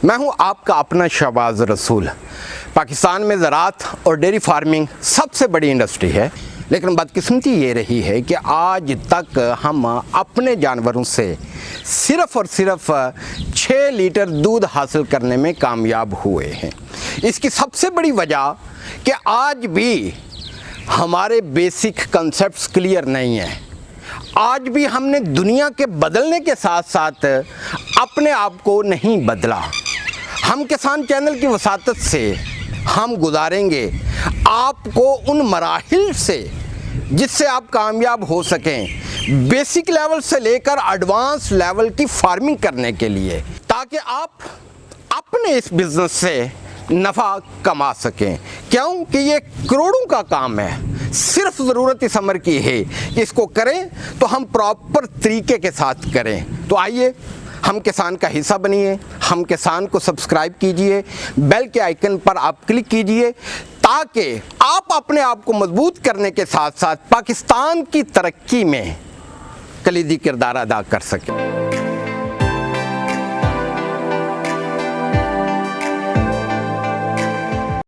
मैं हूं आपका अपना शहबाज रसूल। पाकिस्तान में ज़राअत और डेयरी फार्मिंग सबसे बड़ी इंडस्ट्री है, लेकिन बदकिस्मती ये रही है कि आज तक हम अपने जानवरों से सिर्फ़ और सिर्फ 6 लीटर दूध हासिल करने में कामयाब हुए हैं। इसकी सबसे बड़ी वजह कि आज भी हमारे बेसिक कंसेप्ट्स क्लियर नहीं हैं। आज भी हमने दुनिया के बदलने के साथ साथ अपने आप को नहीं बदला। हम किसान चैनल की वसातत से हम गुजारेंगे आपको उन मराहिल से जिससे आप कामयाब हो सकें, बेसिक लेवल से लेकर एडवांस लेवल की फार्मिंग करने के लिए, ताकि आप अपने इस बिज़नेस से नफ़ा कमा सकें। क्यों कि ये करोड़ों का काम है। सिर्फ ज़रूरत इस अमर की है कि इसको करें तो हम प्रॉपर तरीके के साथ करें। तो आइए हम किसान का हिस्सा बनिए, हम किसान को सब्सक्राइब कीजिए, बेल के आइकन पर आप क्लिक कीजिए, ताकि आप अपने आप को मजबूत करने के साथ साथ पाकिस्तान की तरक्की में कलीदी किरदार अदा कर सकें।